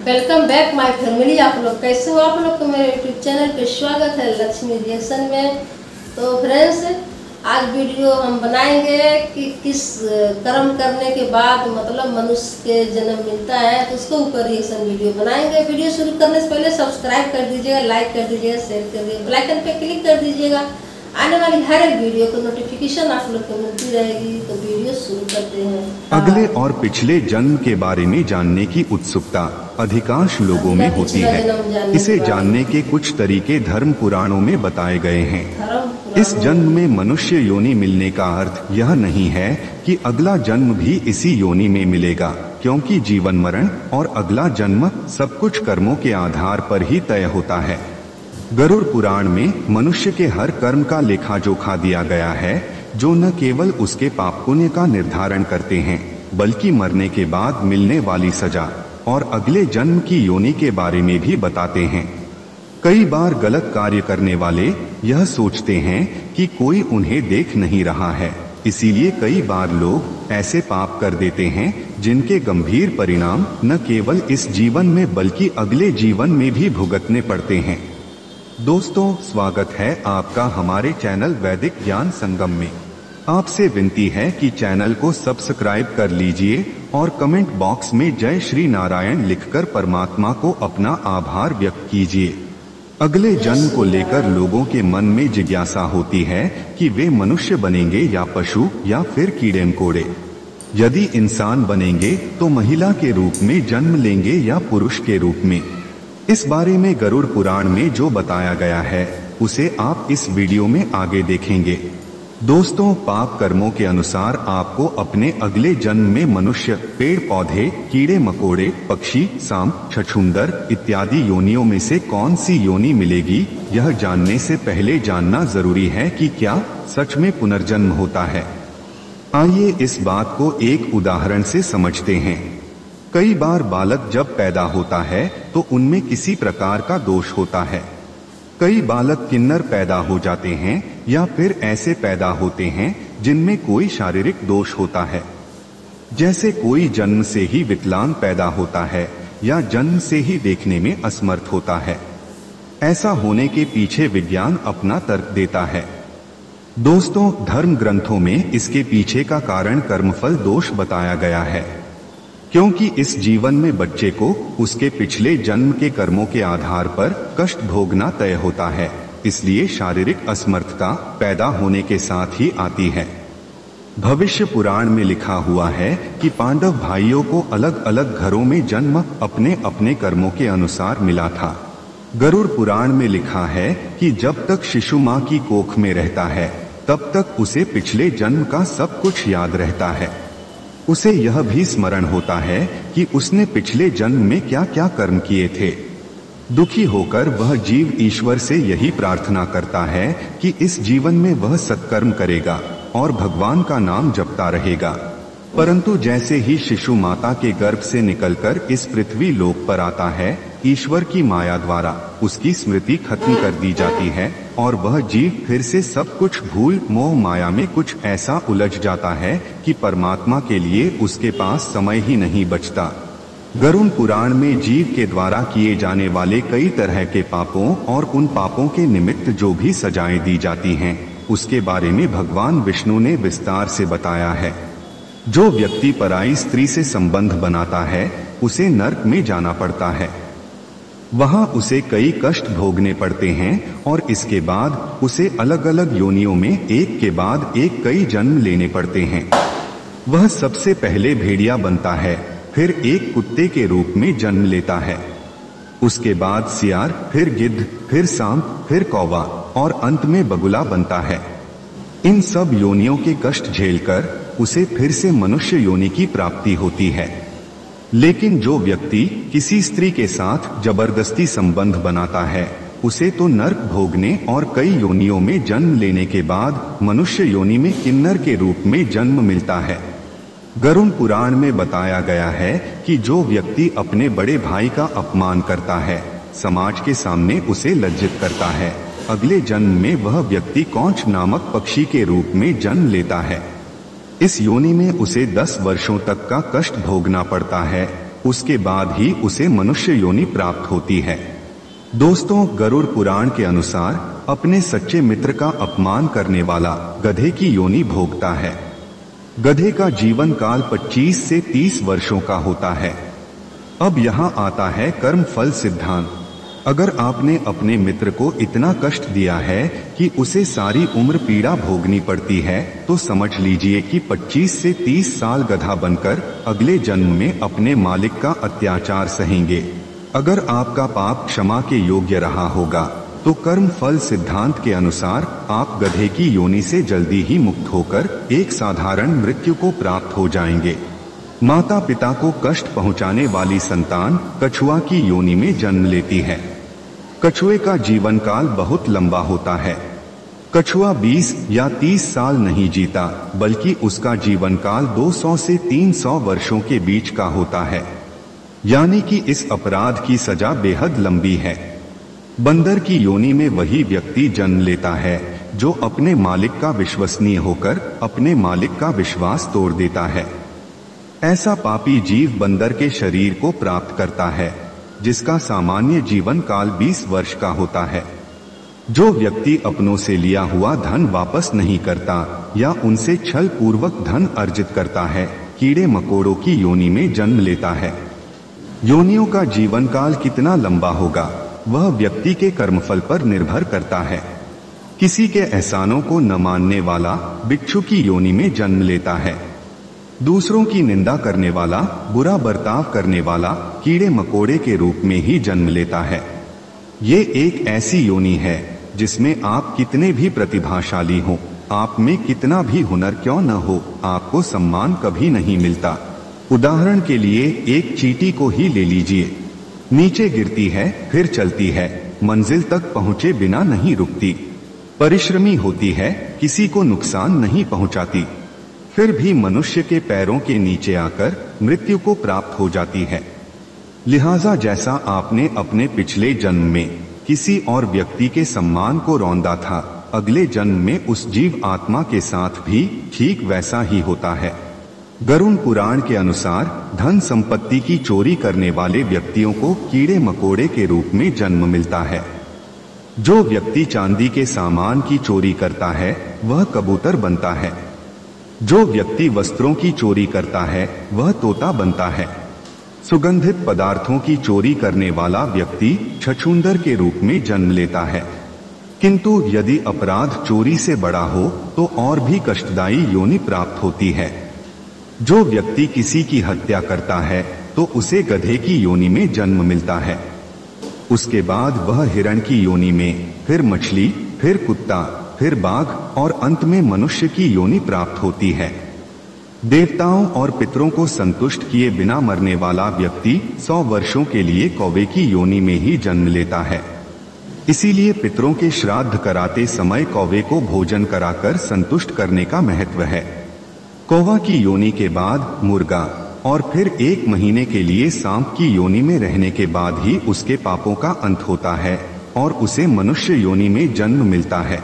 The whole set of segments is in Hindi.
Welcome back my family. आप लोग कैसे हो? आप लोग को मेरे यूट्यूब चैनल पे स्वागत है लक्ष्मी रिएक्शन में। तो फ्रेंड्स, आज वीडियो हम बनाएंगे कि किस कर्म करने के बाद मतलब मनुष्य के जन्म मिलता है, तो उसके ऊपर रिएक्शन वीडियो बनाएंगे। वीडियो शुरू करने से पहले सब्सक्राइब कर दीजिएगा, लाइक कर दीजिएगा, शेयर कर दीजिएगा, बेल आइकन पे क्लिक कर दीजिएगा। आने वाली हर एक वीडियो को नोटिफिकेशन आप लोग को मिलती रहेगी। तो वीडियो शुरू करते हैं। अगले और पिछले जन्म के बारे में जानने की उत्सुकता अधिकांश लोगों में होती है। इसे जानने के कुछ तरीके धर्म पुराणों में बताए गए हैं। इस जन्म में मनुष्य योनि मिलने का अर्थ यह नहीं है कि अगला जन्म भी इसी योनि में मिलेगा, क्योंकि जीवन मरण और अगला जन्म सब कुछ कर्मों के आधार पर ही तय होता है। गरुड़ पुराण में मनुष्य के हर कर्म का लेखा जोखा दिया गया है, जो न केवल उसके पाप पुण्य का निर्धारण करते हैं, बल्कि मरने के बाद मिलने वाली सजा और अगले जन्म की योनि के बारे में भी बताते हैं। कई बार गलत कार्य करने वाले यह सोचते हैं कि कोई उन्हें देख नहीं रहा है, इसीलिए कई बार लोग ऐसे पाप कर देते हैं जिनके गंभीर परिणाम न केवल इस जीवन में बल्कि अगले जीवन में भी भुगतने पड़ते हैं। दोस्तों, स्वागत है आपका हमारे चैनल वैदिक ज्ञान संगम में। आपसे विनती है कि चैनल को सब्सक्राइब कर लीजिए और कमेंट बॉक्स में जय श्री नारायण लिखकर परमात्मा को अपना आभार व्यक्त कीजिए। अगले जन्म को लेकर लोगों के मन में जिज्ञासा होती है कि वे मनुष्य बनेंगे या पशु या फिर कीड़े मकोड़े। यदि इंसान बनेंगे तो महिला के रूप में जन्म लेंगे या पुरुष के रूप में। इस बारे में गरुड़ पुराण में जो बताया गया है उसे आप इस वीडियो में आगे देखेंगे। दोस्तों, पाप कर्मों के अनुसार आपको अपने अगले जन्म में मनुष्य, पेड़ पौधे, कीड़े मकोड़े, पक्षी, सांप, छछूंदर इत्यादि योनियों में से कौन सी योनि मिलेगी, यह जानने से पहले जानना जरूरी है कि क्या सच में पुनर्जन्म होता है। आइए इस बात को एक उदाहरण से समझते हैं। कई बार बालक जब पैदा होता है तो उनमें किसी प्रकार का दोष होता है। कई बालक किन्नर पैदा हो जाते हैं या फिर ऐसे पैदा होते हैं जिनमें कोई शारीरिक दोष होता है। जैसे कोई जन्म से ही विकलांग पैदा होता है या जन्म से ही देखने में असमर्थ होता है। ऐसा होने के पीछे विज्ञान अपना तर्क देता है। दोस्तों, धर्म ग्रंथों में इसके पीछे का कारण कर्मफल दोष बताया गया है, क्योंकि इस जीवन में बच्चे को उसके पिछले जन्म के कर्मों के आधार पर कष्ट भोगना तय होता है, इसलिए शारीरिक असमर्थता पैदा होने के साथ ही आती है। भविष्य पुराण में लिखा हुआ है कि पांडव भाइयों को अलग अलग घरों में जन्म अपने अपने कर्मों के अनुसार मिला था। गरुड़ पुराण में लिखा है कि जब तक शिशु माँ की कोख में रहता है तब तक उसे पिछले जन्म का सब कुछ याद रहता है। उसे यह भी स्मरण होता है कि उसने पिछले जन्म में क्या क्या कर्म किए थे। दुखी होकर वह जीव ईश्वर से यही प्रार्थना करता है कि इस जीवन में वह सत्कर्म करेगा और भगवान का नाम जपता रहेगा। परंतु जैसे ही शिशु माता के गर्भ से निकलकर इस पृथ्वी लोक पर आता है, ईश्वर की माया द्वारा उसकी स्मृति खत्म कर दी जाती है और वह जीव फिर से सब कुछ भूल मोह माया में कुछ ऐसा उलझ जाता है कि परमात्मा के लिए उसके पास समय ही नहीं बचता। गरुड़ पुराण में जीव के द्वारा किए जाने वाले कई तरह के पापों और उन पापों के निमित्त जो भी सजाएं दी जाती हैं, उसके बारे में भगवान विष्णु ने विस्तार से बताया है। जो व्यक्ति पराई स्त्री से संबंध बनाता है उसे नरक में जाना पड़ता है। वहां उसे कई कष्ट भोगने पड़ते हैं और इसके बाद उसे अलग अलग योनियों में एक के बाद एक कई जन्म लेने पड़ते हैं। वह सबसे पहले भेड़िया बनता है, फिर एक कुत्ते के रूप में जन्म लेता है, उसके बाद सियार, फिर गिद्ध, फिर सांप, फिर कौवा और अंत में बगुला बनता है। इन सब योनियों के कष्ट झेलकर उसे फिर से मनुष्य योनि की प्राप्ति होती है। लेकिन जो व्यक्ति किसी स्त्री के साथ जबरदस्ती संबंध बनाता है उसे तो नरक भोगने और कई योनियों में जन्म लेने के बाद मनुष्य योनि में किन्नर के रूप में जन्म मिलता है। गरुड़ पुराण में बताया गया है कि जो व्यक्ति अपने बड़े भाई का अपमान करता है, समाज के सामने उसे लज्जित करता है, अगले जन्म में वह व्यक्ति कौंच नामक पक्षी के रूप में जन्म लेता है। इस योनि में उसे 10 वर्षों तक का कष्ट भोगना पड़ता है। उसके बाद ही उसे मनुष्य योनि प्राप्त होती है। दोस्तों, गरुड़ पुराण के अनुसार अपने सच्चे मित्र का अपमान करने वाला गधे की योनि भोगता है। गधे का जीवन काल 25 से 30 वर्षों का होता है। अब यहाँ आता है कर्म फल सिद्धांत। अगर आपने अपने मित्र को इतना कष्ट दिया है कि उसे सारी उम्र पीड़ा भोगनी पड़ती है, तो समझ लीजिए कि 25 से 30 साल गधा बनकर अगले जन्म में अपने मालिक का अत्याचार सहेंगे। अगर आपका पाप क्षमा के योग्य रहा होगा तो कर्म फल सिद्धांत के अनुसार आप गधे की योनि से जल्दी ही मुक्त होकर एक साधारण मृत्यु को प्राप्त हो जाएंगे। माता पिता को कष्ट पहुंचाने वाली संतान कछुआ की योनि में जन्म लेती है। कछुए का जीवन काल बहुत लंबा होता है। कछुआ 20 या 30 साल नहीं जीता, बल्कि उसका जीवन काल 200 से 300 वर्षों के बीच का होता है। यानी कि इस अपराध की सजा बेहद लंबी है। बंदर की योनि में वही व्यक्ति जन्म लेता है जो अपने मालिक का विश्वसनीय होकर अपने मालिक का विश्वास तोड़ देता है। ऐसा पापी जीव बंदर के शरीर को प्राप्त करता है, जिसका सामान्य जीवन काल 20 वर्ष का होता है। जो व्यक्ति अपनों से लिया हुआ धन वापस नहीं करता या उनसे छल पूर्वक धन अर्जित करता है, कीड़े मकोड़ों की योनि में जन्म लेता है। योनियों का जीवन काल कितना लंबा होगा, वह व्यक्ति के कर्मफल पर निर्भर करता है। किसी के एहसानों को न मानने वाला बिच्छू की योनि में जन्म लेता है। दूसरों की निंदा करने वाला, बुरा बर्ताव करने वाला कीड़े मकोड़े के रूप में ही जन्म लेता है। ये एक ऐसी योनि है जिसमें आप कितने भी प्रतिभाशाली हो, आप में कितना भी हुनर क्यों न हो, आपको सम्मान कभी नहीं मिलता। उदाहरण के लिए एक चींटी को ही ले लीजिए। नीचे गिरती है, फिर चलती है, मंजिल तक पहुंचे बिना नहीं रुकती, परिश्रमी होती है, किसी को नुकसान नहीं पहुंचाती, फिर भी मनुष्य के पैरों के नीचे आकर मृत्यु को प्राप्त हो जाती है। लिहाजा जैसा आपने अपने पिछले जन्म में किसी और व्यक्ति के सम्मान को रौंदा था, अगले जन्म में उस जीव आत्मा के साथ भी ठीक वैसा ही होता है। गरुड़ पुराण के अनुसार धन संपत्ति की चोरी करने वाले व्यक्तियों को कीड़े मकोड़े के रूप में जन्म मिलता है। जो व्यक्ति चांदी के सामान की चोरी करता है वह कबूतर बनता है। जो व्यक्ति वस्त्रों की चोरी करता है वह तोता बनता है। सुगंधित पदार्थों की चोरी करने वाला व्यक्ति छछूंदर के रूप में जन्म लेता है। किंतु यदि अपराध चोरी से बड़ा हो तो और भी कष्टदायी योनि प्राप्त होती है। जो व्यक्ति किसी की हत्या करता है तो उसे गधे की योनि में जन्म मिलता है। उसके बाद वह हिरण की योनि में, फिर मछली, फिर कुत्ता, फिर बाघ और अंत में मनुष्य की योनि प्राप्त होती है। देवताओं और पितरों को संतुष्ट किए बिना मरने वाला व्यक्ति 100 वर्षों के लिए कौवे की योनि में ही जन्म लेता है। इसीलिए पितरों के श्राद्ध कराते समय कौवे को भोजन कराकर संतुष्ट करने का महत्व है। कौवा की योनि के बाद मुर्गा और फिर 1 महीने के लिए सांप की योनि में रहने के बाद ही उसके पापों का अंत होता है और उसे मनुष्य योनि में जन्म मिलता है।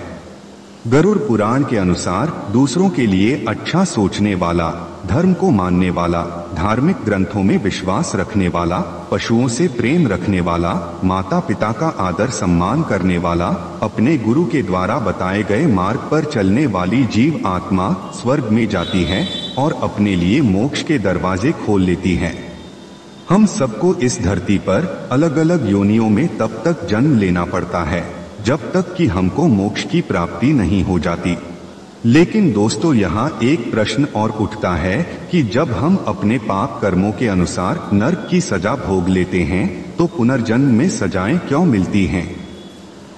गरुड़ पुराण के अनुसार दूसरों के लिए अच्छा सोचने वाला, धर्म को मानने वाला, धार्मिक ग्रंथों में विश्वास रखने वाला, पशुओं से प्रेम रखने वाला, माता पिता का आदर सम्मान करने वाला, अपने गुरु के द्वारा बताए गए मार्ग पर चलने वाली जीव आत्मा स्वर्ग में जाती है और अपने लिए मोक्ष के दरवाजे खोल लेती है। हम सबको इस धरती पर अलग अलग योनियों में तब तक जन्म लेना पड़ता है जब तक कि हमको मोक्ष की प्राप्ति नहीं हो जाती। लेकिन दोस्तों, यहाँ एक प्रश्न और उठता है कि जब हम अपने पाप कर्मों के अनुसार नरक की सजा भोग लेते हैं तो पुनर्जन्म में सजाएं क्यों मिलती हैं?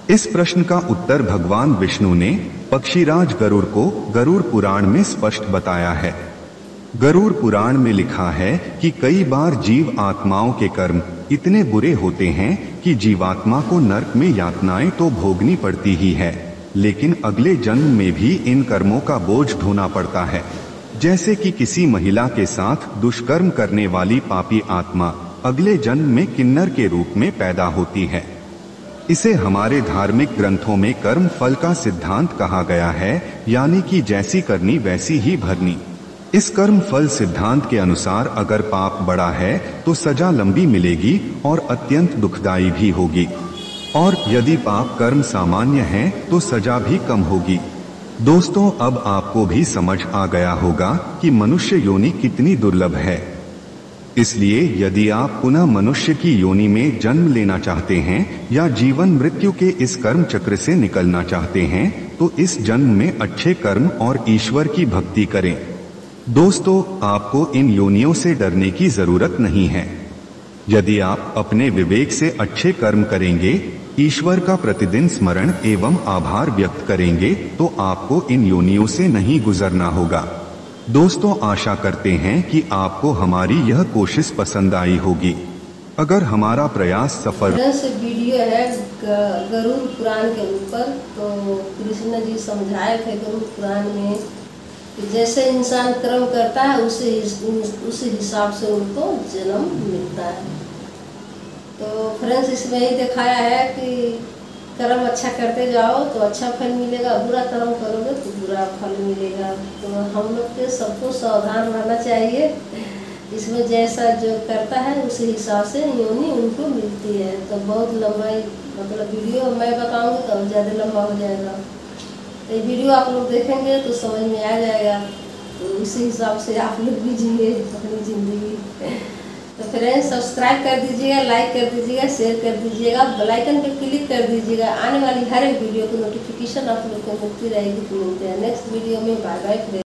इस प्रश्न का उत्तर भगवान विष्णु ने पक्षीराज गरुड़ को गरुड़ पुराण में स्पष्ट बताया है। गरुड़ पुराण में लिखा है कि कई बार जीव आत्माओं के कर्म इतने बुरे होते हैं कि जीवात्मा को नरक में यातनाएं तो भोगनी पड़ती ही है, लेकिन अगले जन्म में भी इन कर्मों का बोझ ढोना पड़ता है। जैसे कि किसी महिला के साथ दुष्कर्म करने वाली पापी आत्मा अगले जन्म में किन्नर के रूप में पैदा होती है। इसे हमारे धार्मिक ग्रंथों में कर्म फल का सिद्धांत कहा गया है, यानी कि जैसी करनी वैसी ही भरनी। इस कर्म फल सिद्धांत के अनुसार अगर पाप बड़ा है तो सजा लंबी मिलेगी और अत्यंत दुखदायी भी होगी, और यदि पाप कर्म सामान्य है तो सजा भी कम होगी। दोस्तों, अब आपको भी समझ आ गया होगा कि मनुष्य योनि कितनी दुर्लभ है। इसलिए यदि आप पुनः मनुष्य की योनि में जन्म लेना चाहते हैं या जीवन मृत्यु के इस कर्म चक्र से निकलना चाहते हैं तो इस जन्म में अच्छे कर्म और ईश्वर की भक्ति करें। दोस्तों, आपको इन योनियों से डरने की जरूरत नहीं है। यदि आप अपने विवेक से अच्छे कर्म करेंगे, ईश्वर का प्रतिदिन स्मरण एवं आभार व्यक्त करेंगे तो आपको इन योनियों से नहीं गुजरना होगा। दोस्तों, आशा करते हैं कि आपको हमारी यह कोशिश पसंद आई होगी। अगर हमारा प्रयास सफल वीडियो है गरुड़ पुराण के ऊपर, तो कृष्ण जी समझाए थे गरुड़ पुराण में कि जैसे इंसान कर्म करता है उसी हिसाब से उनको जन्म मिलता है। तो फ्रेंड्स, इसमें ही दिखाया है कि कर्म अच्छा करते जाओ तो अच्छा फल मिलेगा, बुरा कर्म करोगे तो बुरा फल मिलेगा। तो हम लोग के सबको सावधान रहना चाहिए। इसमें जैसा जो करता है उसी हिसाब से योनि उनको मिलती है। तो बहुत लंबाई मतलब वीडियो मैं बताऊंगी तो ज़्यादा लंबा हो जाएगा। तो ये वीडियो आप लोग देखेंगे तो समझ में आ जाएगा, तो इसी हिसाब से आप लोग भी जिए अपनी ज़िंदगी। तो फ्रेंड्स, सब्सक्राइब कर दीजिएगा, लाइक कर दीजिएगा, शेयर कर दीजिएगा, बेल आइकन पर क्लिक कर दीजिएगा। आने वाली हर एक वीडियो की नोटिफिकेशन आप लोग को मिलती रहेगी। तो मिलते हैं नेक्स्ट वीडियो में। Bye bye friends.